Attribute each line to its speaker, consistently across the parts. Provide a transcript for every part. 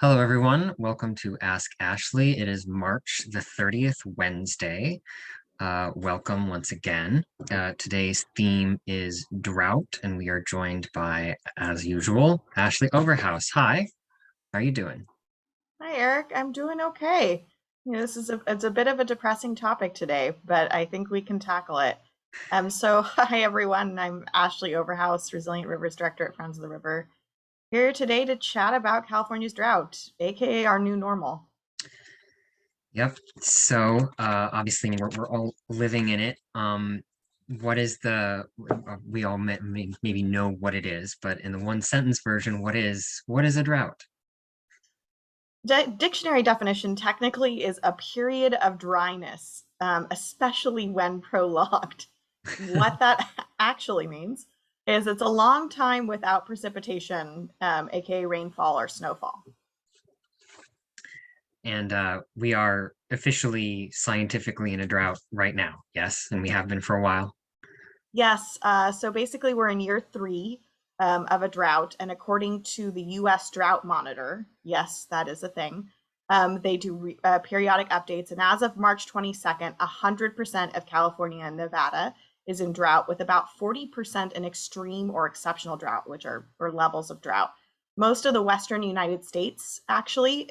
Speaker 1: Hello, everyone. Welcome to Ask Ashley. It is March the 30th, Wednesday. Welcome once again. Today's theme is drought, and we are joined by, as usual, Ashley Overhouse. Hi, how are you doing?
Speaker 2: Hi, Eric. I'm doing okay. It's a bit of a depressing topic today, but I think we can tackle it. Hi everyone. I'm Ashley Overhouse, Resilient Rivers Director at Friends of the River, here today to chat about California's drought, aka our new normal.
Speaker 1: Yep. So, obviously, we're all living in it. What is we all maybe know what it is, but in the one sentence version, what is a drought?
Speaker 2: Dictionary definition technically is a period of dryness, especially when prolonged. What that actually means is it's a long time without precipitation, aka rainfall or snowfall.
Speaker 1: And we are officially scientifically in a drought right now. Yes, and we have been for a while.
Speaker 2: Yes, so basically we're in year three of a drought, and according to the U.S. Drought Monitor, yes, that is a thing. They do periodic updates, and as of March 22nd, 100% of California and Nevada is in drought, with about 40% in extreme or exceptional drought, which are or levels of drought. Most of the western United States actually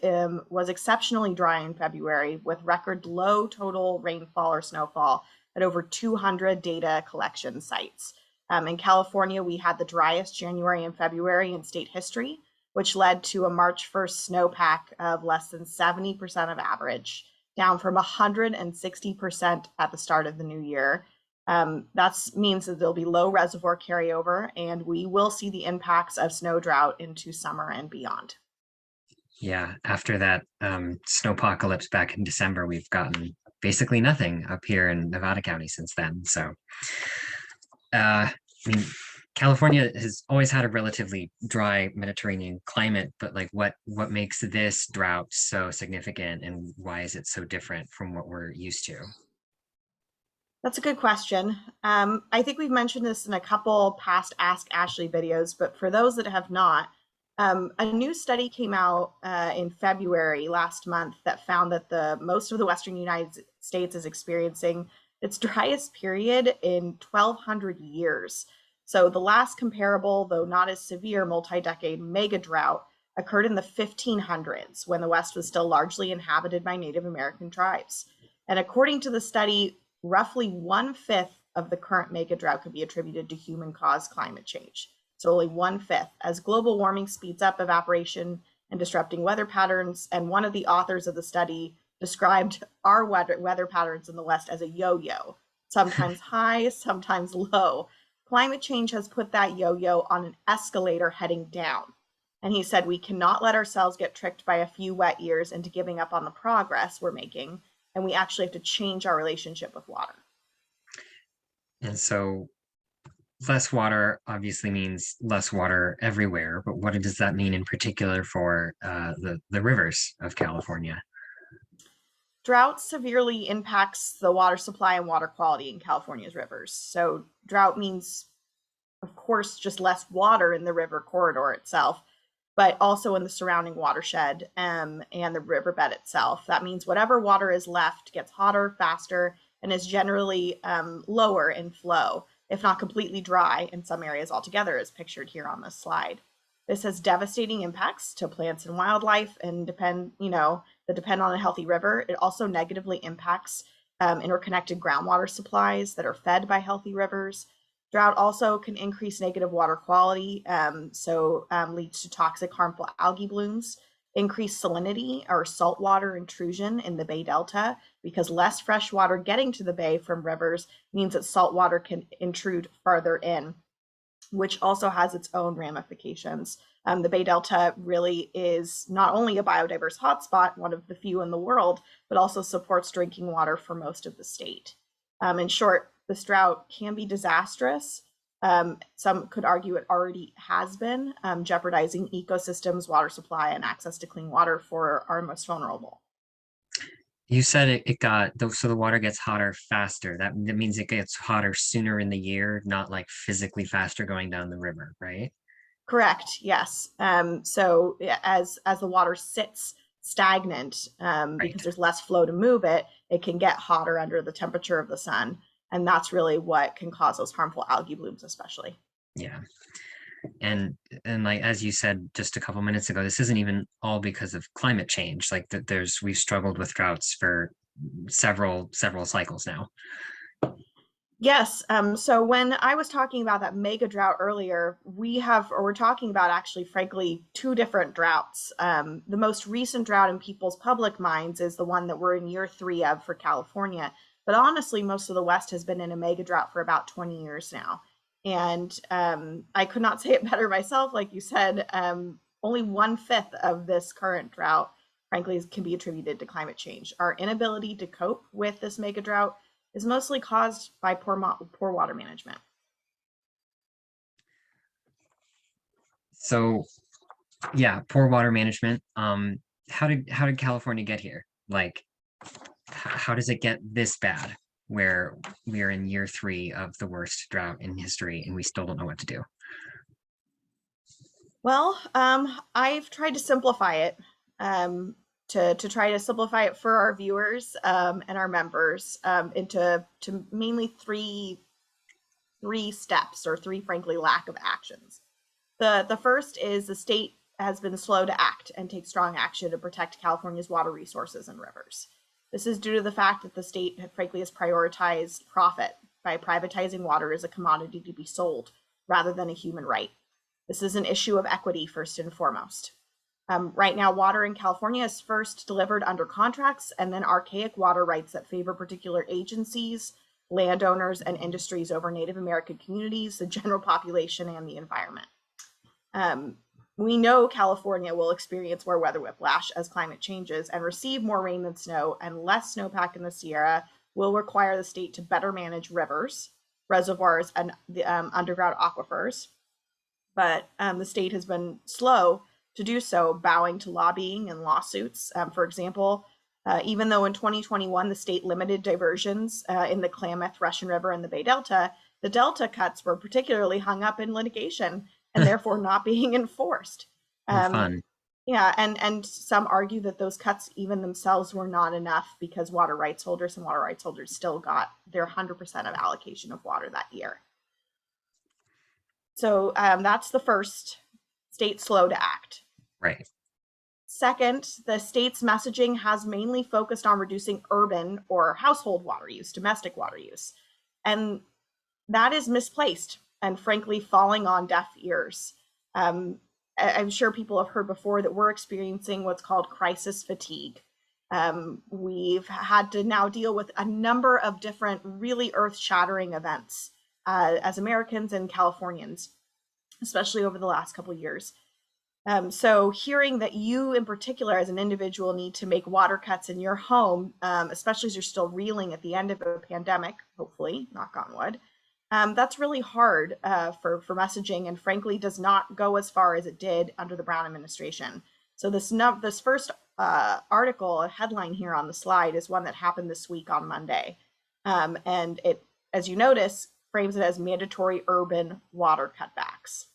Speaker 2: was exceptionally dry in February, with record low total rainfall or snowfall at over 200 data collection sites. In California, we had the driest January and February in state history, which led to a March 1st snowpack of less than 70% of average, down from 160% at the start of the new year. That means that there'll be low reservoir carryover, and we will see the impacts of snow drought into summer and beyond.
Speaker 1: Yeah, after that snowpocalypse back in December, we've gotten basically nothing up here in Nevada County since then. So, I mean, California has always had a relatively dry Mediterranean climate, but like what makes this drought so significant and why is it so different from what we're used to?
Speaker 2: That's a good question. I think we've mentioned this in a couple past Ask Ashley videos, but for those that have not, a new study came out in February last month that found that the most of the Western United States is experiencing its driest period in 1,200 years. So the last comparable, though not as severe, multi-decade mega drought occurred in the 1500s when the West was still largely inhabited by Native American tribes. And according to the study, roughly one-fifth of the current mega drought could be attributed to human-caused climate change. So only one-fifth. As global warming speeds up evaporation and disrupting weather patterns, and one of the authors of the study described our weather patterns in the West as a yo-yo, sometimes high, sometimes low. Climate change has put that yo-yo on an escalator heading down. And he said, we cannot let ourselves get tricked by a few wet years into giving up on the progress we're making, and we actually have to change our relationship with water.
Speaker 1: And so less water obviously means less water everywhere, but what does that mean in particular for the rivers of California?
Speaker 2: Drought severely impacts the water supply and water quality in California's rivers. So, drought means, of course, just less water in the river corridor itself, but also in the surrounding watershed and the riverbed itself. That means whatever water is left gets hotter, faster, and is generally lower in flow, if not completely dry in some areas altogether, as pictured here on this slide. This has devastating impacts to plants and wildlife, and that depend on a healthy river. It also negatively impacts interconnected groundwater supplies that are fed by healthy rivers. Drought also can increase negative water quality, leads to toxic, harmful algae blooms, increased salinity or saltwater intrusion in the Bay Delta, because less fresh water getting to the bay from rivers means that saltwater can intrude farther in, which also has its own ramifications. The Bay Delta really is not only a biodiverse hotspot, one of the few in the world, but also supports drinking water for most of the state. In short, this drought can be disastrous. Some could argue it already has been, jeopardizing ecosystems, water supply, and access to clean water for our most vulnerable.
Speaker 1: You said so the water gets hotter faster. That means it gets hotter sooner in the year, not like physically faster going down the river, right?
Speaker 2: Correct. Yes. So as the water sits stagnant, because
Speaker 1: Right.
Speaker 2: there's less flow to move it, it can get hotter under the temperature of the sun, and that's really what can cause those harmful algae blooms, especially.
Speaker 1: Yeah. And like as you said just a couple minutes ago, this isn't even all because of climate change. Like that we've struggled with droughts for several cycles now.
Speaker 2: Yes. So when I was talking about that mega drought earlier, we're talking about actually, frankly, two different droughts. The most recent drought in people's public minds is the one that we're in year 3 of for California. But honestly, most of the West has been in a mega drought for about 20 years now. And I could not say it better myself. Like you said, only 1/5 of this current drought, frankly, can be attributed to climate change. Our inability to cope with this mega drought is mostly caused by poor water management.
Speaker 1: So yeah, poor water management. How did California get here? Like, how does it get this bad where we are in year 3 of the worst drought in history and we still don't know what to do?
Speaker 2: Well, I've tried to simplify it, to try to simplify it for our viewers, and our members, into to mainly three steps, or three, frankly, lack of actions. The first is the state has been slow to act and take strong action to protect California's water resources and rivers. This is due to the fact that the state, frankly, has prioritized profit by privatizing water as a commodity to be sold rather than a human right. This is an issue of equity, first and foremost. Right now, water in California is first delivered under contracts and then archaic water rights that favor particular agencies, landowners, and industries over Native American communities, the general population, and the environment. Um, we know California will experience more weather whiplash as climate changes and receive more rain than snow, and less snowpack in the Sierra will require the state to better manage rivers, reservoirs, and the underground aquifers. But the state has been slow to do so, bowing to lobbying and lawsuits. For example, even though in 2021 the state limited diversions in the Klamath, Russian River, and the Bay Delta, the Delta cuts were particularly hung up in litigation and therefore not being enforced.
Speaker 1: Oh,
Speaker 2: Um,
Speaker 1: fun.
Speaker 2: yeah, and some argue that those cuts even themselves were not enough because water rights holders and water rights holders still got their 100% of allocation of water that year. So that's the first: state slow to act.
Speaker 1: Right.
Speaker 2: Second, the state's messaging has mainly focused on reducing urban or household water use, domestic water use. And that is misplaced and, frankly, falling on deaf ears. I'm sure people have heard before that we're experiencing what's called crisis fatigue. We've had to now deal with a number of different really earth-shattering events as Americans and Californians, especially over the last couple of years. So hearing that you in particular as an individual need to make water cuts in your home, especially as you're still reeling at the end of a pandemic, hopefully, knock on wood, that's really hard for messaging, and frankly does not go as far as it did under the Brown administration. So this first article, a headline here on the slide, is one that happened this week on Monday. And it, as you notice, frames it as mandatory urban water cutbacks.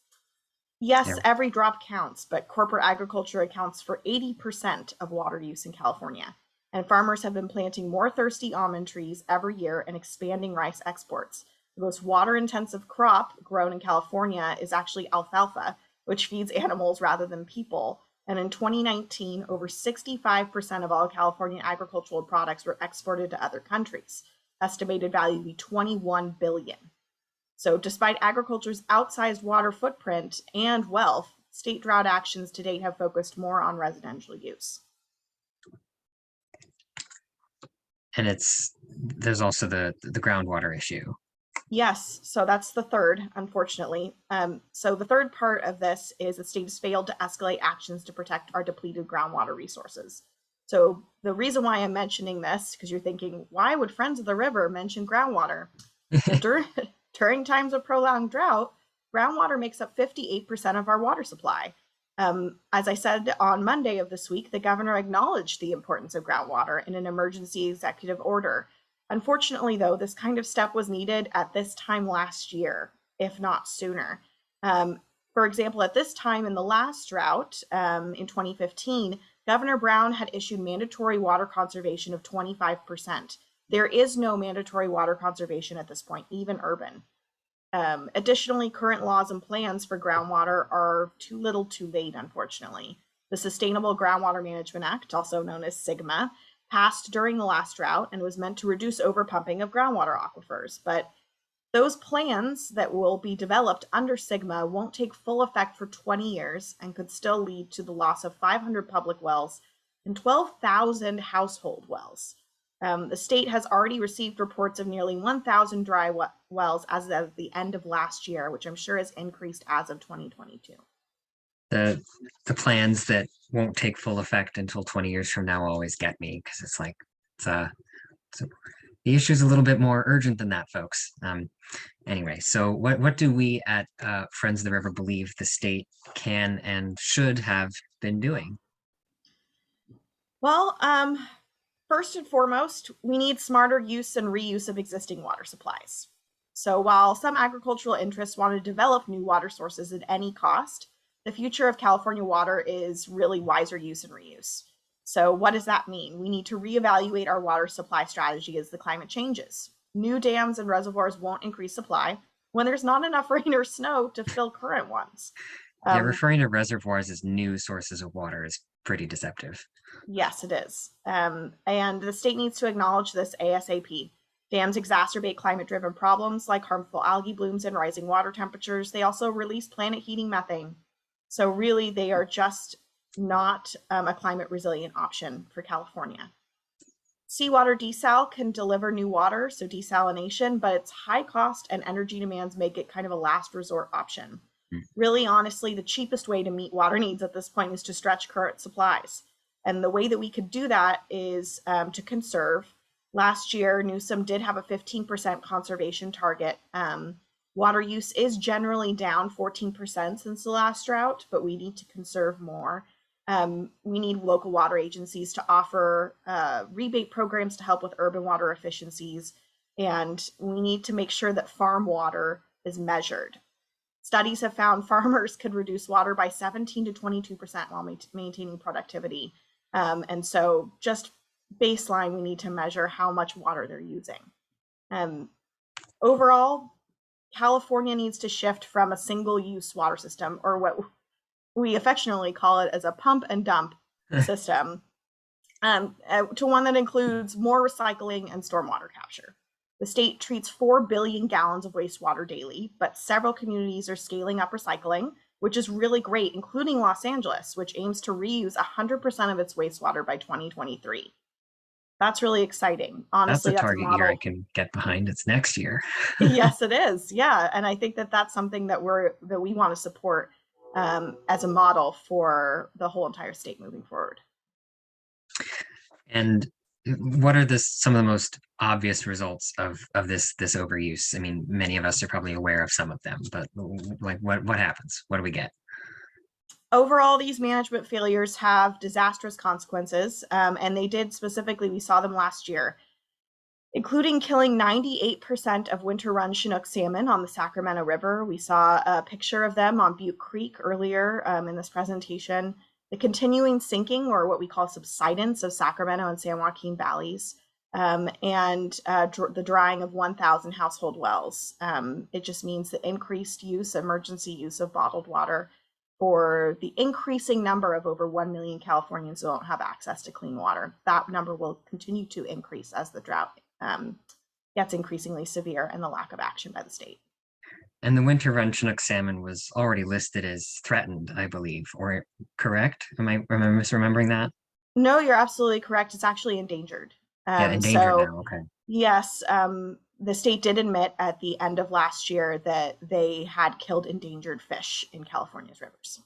Speaker 2: Yes,
Speaker 1: Yeah.
Speaker 2: every drop counts, but corporate agriculture accounts for 80% of water use in California. And farmers have been planting more thirsty almond trees every year and expanding rice exports. The most water intensive crop grown in California is actually alfalfa, which feeds animals rather than people. And in 2019, over 65% of all Californian agricultural products were exported to other countries, estimated value to be 21 billion. So despite agriculture's outsized water footprint and wealth, state drought actions to date have focused more on residential use.
Speaker 1: And there's also the groundwater issue.
Speaker 2: Yes, so that's the third, unfortunately. So the third part of this is the state has failed to escalate actions to protect our depleted groundwater resources. So the reason why I'm mentioning this, because you're thinking, why would Friends of the River mention groundwater? Well, during times of prolonged drought, groundwater makes up 58% of our water supply. As I said on Monday of this week, the governor acknowledged the importance of groundwater in an emergency executive order. Unfortunately, though, this kind of step was needed at this time last year, if not sooner. For example, at this time in the last drought in 2015, Governor Brown had issued mandatory water conservation of 25%. There is no mandatory water conservation at this point, even urban. Additionally, current laws and plans for groundwater are too little too late, unfortunately. The Sustainable Groundwater Management Act, also known as SGMA, passed during the last drought and was meant to reduce overpumping of groundwater aquifers. But those plans that will be developed under SGMA won't take full effect for 20 years and could still lead to the loss of 500 public wells and 12,000 household wells. The state has already received reports of nearly 1,000 dry wells as of the end of last year, which I'm sure has increased as of 2022.
Speaker 1: The plans that won't take full effect until 20 years from now always get me, because it's like it's the issue is a little bit more urgent than that, folks. Anyway, so what do we at Friends of the River believe the state can and should have been doing?
Speaker 2: Well, first and foremost, we need smarter use and reuse of existing water supplies. So while some agricultural interests want to develop new water sources at any cost, the future of California water is really wiser use and reuse. So what does that mean? We need to reevaluate our water supply strategy as the climate changes. New dams and reservoirs won't increase supply when there's not enough rain or snow to fill current ones.
Speaker 1: Yeah, referring to reservoirs as new sources of water is pretty deceptive.
Speaker 2: Yes, it is. And the state needs to acknowledge this ASAP. Dams exacerbate climate-driven problems like harmful algae blooms and rising water temperatures. They also release planet heating methane. So really, they are just not a climate resilient option for California. Seawater desal can deliver new water, so desalination, but its high cost and energy demands make it kind of a last resort option. Really, honestly, the cheapest way to meet water needs at this point is to stretch current supplies. And the way that we could do that is to conserve. Last year, Newsom did have a 15% conservation target. Water use is generally down 14% since the last drought, but we need to conserve more. We need local water agencies to offer rebate programs to help with urban water efficiencies. And we need to make sure that farm water is measured. Studies have found farmers could reduce water by 17 to 22% while maintaining productivity. And so just baseline, we need to measure how much water they're using. Overall, California needs to shift from a single-use water system, or what we affectionately call it as a pump and dump system, to one that includes more recycling and stormwater capture. The state treats 4 billion gallons of wastewater daily, but several communities are scaling up recycling, which is really great, including Los Angeles, which aims to reuse 100% of its wastewater by 2023. That's really exciting. Honestly,
Speaker 1: that's a
Speaker 2: that's a
Speaker 1: target
Speaker 2: model.
Speaker 1: year I can get behind. It's next year.
Speaker 2: Yes, it is. Yeah, and I think that that's something that we want to support as a model for the whole entire state moving forward.
Speaker 1: And what are some of the most obvious results of this overuse? I mean, many of us are probably aware of some of them, but like what happens? What do we get?
Speaker 2: Overall, these management failures have disastrous consequences, and they did specifically, we saw them last year, including killing 98% of winter run Chinook salmon on the Sacramento River. We saw a picture of them on Butte Creek earlier in this presentation. The continuing sinking, or what we call subsidence, of Sacramento and San Joaquin valleys, and the drying of 1,000 household wells. It just means the increased emergency use of bottled water for the increasing number of over 1 million Californians who don't have access to clean water. That number will continue to increase as the drought gets increasingly severe and the lack of action by the state.
Speaker 1: And the winter run Chinook salmon was already listed as threatened, I believe, or correct? Am I misremembering that?
Speaker 2: No, you're absolutely correct. It's actually endangered.
Speaker 1: Yeah, endangered now, okay.
Speaker 2: Yes, the state did admit at the end of last year that they had killed endangered fish in California's rivers.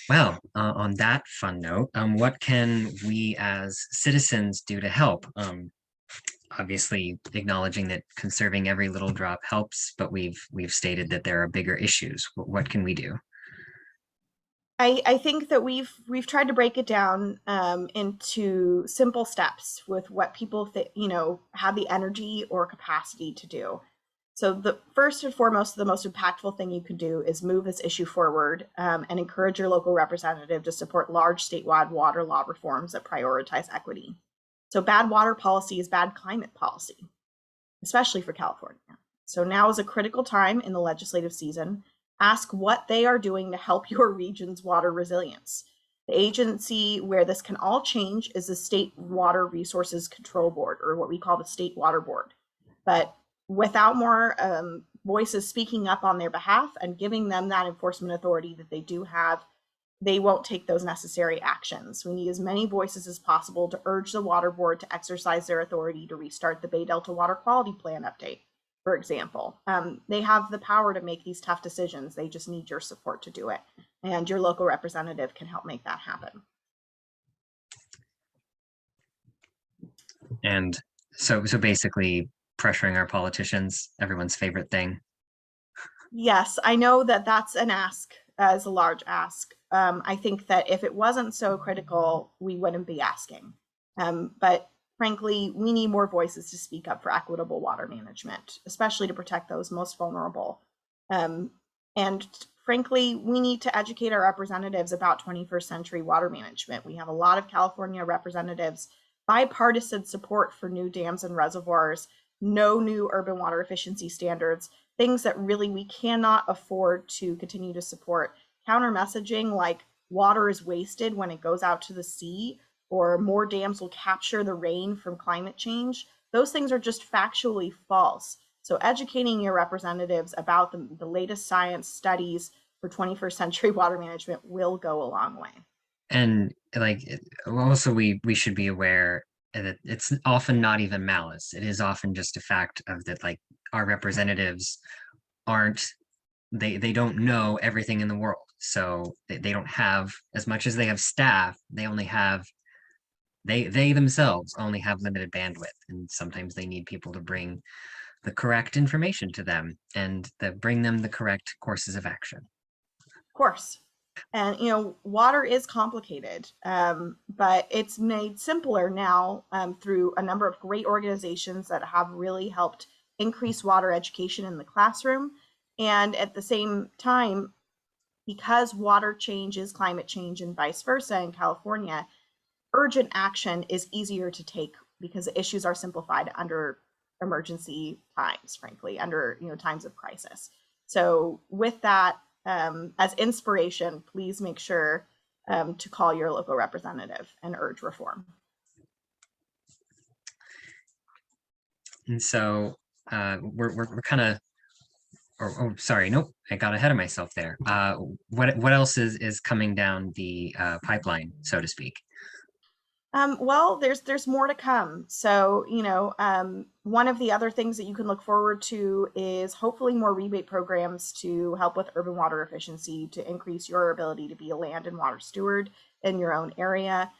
Speaker 1: Well, on that fun note, what can we as citizens do to help? Obviously, acknowledging that conserving every little drop helps, but we've stated that there are bigger issues. What can we do?
Speaker 2: I think that we've tried to break it down into simple steps with what people have the energy or capacity to do. So the first and foremost, the most impactful thing you can do is move this issue forward and encourage your local representative to support large statewide water law reforms that prioritize equity. So bad water policy is bad climate policy, especially for California. So now is a critical time in the legislative season. Ask what they are doing to help your region's water resilience. The agency where this can all change is the State Water Resources Control Board, or what we call the State Water Board. But without more voices speaking up on their behalf and giving them that enforcement authority that they do have, they won't take those necessary actions. We need as many voices as possible to urge the Water Board to exercise their authority to restart the Bay Delta Water Quality Plan update, for example. They have the power to make these tough decisions. They just need your support to do it. And your local representative can help make that happen.
Speaker 1: And so basically pressuring our politicians, everyone's favorite thing.
Speaker 2: Yes, I know that that's an ask, as a large ask. I think that if it wasn't so critical, we wouldn't be asking. But frankly, we need more voices to speak up for equitable water management, especially to protect those most vulnerable. And frankly, we need to educate our representatives about 21st century water management. We have a lot of California representatives, bipartisan support for new dams and reservoirs, no new urban water efficiency standards, things that really we cannot afford to continue to support. Counter messaging like water is wasted when it goes out to the sea, or more dams will capture the rain from climate change. Those things are just factually false. So educating your representatives about the latest science studies for 21st century water management will go a long way.
Speaker 1: And like, also we should be aware that it's often not even malice. It is often just a fact of that, like, our representatives aren't, they don't know everything in the world. So they don't have, as much as they have staff, they only have, they themselves only have limited bandwidth. And sometimes they need people to bring the correct information to them and that bring them the correct courses of action.
Speaker 2: Of course. And, water is complicated, but it's made simpler now through a number of great organizations that have really helped increase water education in the classroom. And at the same time, because water change is climate change and vice versa in California, urgent action is easier to take because the issues are simplified under emergency times, frankly, under times of crisis. So with that, as inspiration, please make sure to call your local representative and urge reform.
Speaker 1: And so we're kind of, oh, sorry, nope, I got ahead of myself there. What else is coming down the pipeline, so to speak?
Speaker 2: Well, there's more to come. So, one of the other things that you can look forward to is hopefully more rebate programs to help with urban water efficiency, to increase your ability to be a land and water steward in your own area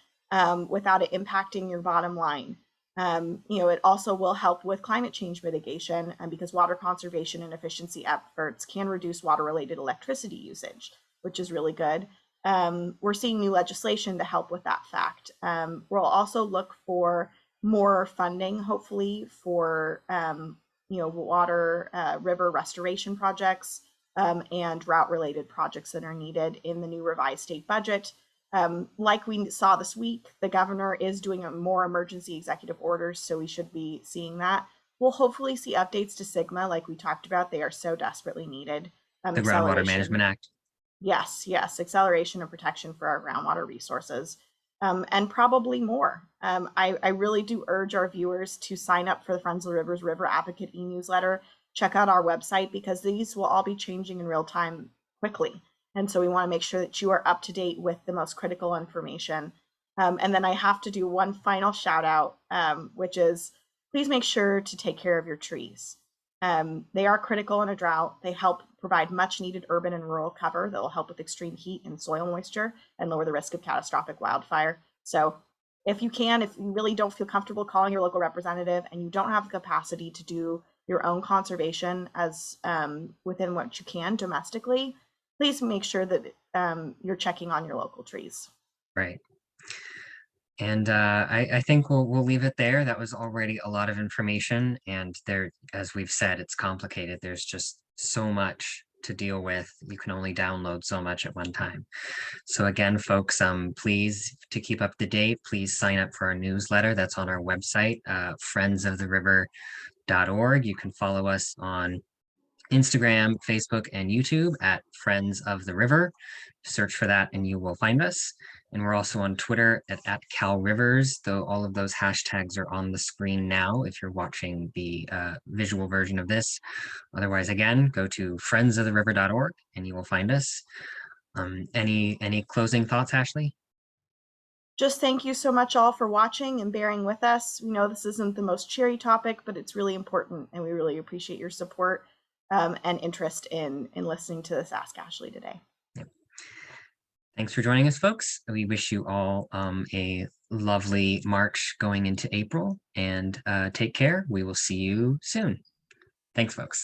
Speaker 2: without it impacting your bottom line. It also will help with climate change mitigation because water conservation and efficiency efforts can reduce water-related electricity usage, which is really good. We're seeing new legislation to help with that fact. We'll also look for more funding, hopefully, for water river restoration projects and drought-related projects that are needed in the new revised state budget. Like we saw this week, the governor is doing more emergency executive orders, so we should be seeing that. We'll hopefully see updates to SGMA, like we talked about. They are so desperately needed.
Speaker 1: The Groundwater Management Act.
Speaker 2: Yes, acceleration and protection for our groundwater resources, and probably more. I really do urge our viewers to sign up for the Friends of the Rivers River Advocate e-newsletter. Check out our website because these will all be changing in real time quickly. And so we want to make sure that you are up to date with the most critical information. And then I have to do one final shout out, which is please make sure to take care of your trees. They are critical in a drought. They help provide much needed urban and rural cover that will help with extreme heat and soil moisture and lower the risk of catastrophic wildfire. So if you really don't feel comfortable calling your local representative and you don't have the capacity to do your own conservation as within what you can domestically, please make sure that you're checking on your local trees.
Speaker 1: Right. And I think we'll leave it there. That was already a lot of information, and there, as we've said, it's complicated. There's just so much to deal with. You can only download so much at one time. So again, folks, please, to keep up to date, please sign up for our newsletter that's on our website, friendsoftheriver.org. You can follow us on Instagram, Facebook, and YouTube at Friends of the River. Search for that and you will find us. And we're also on Twitter at Cal Rivers, though all of those hashtags are on the screen now if you're watching the visual version of this. Otherwise, again, go to friendsoftheriver.org and you will find us. Any closing thoughts, Ashley?
Speaker 2: Just thank you so much all for watching and bearing with us. We know this isn't the most cheery topic, but it's really important, and we really appreciate your support and interest in listening to this Ask Ashley today.
Speaker 1: Yep. Thanks for joining us, folks. We wish you all a lovely March going into April, and take care. We will see you soon. Thanks, folks.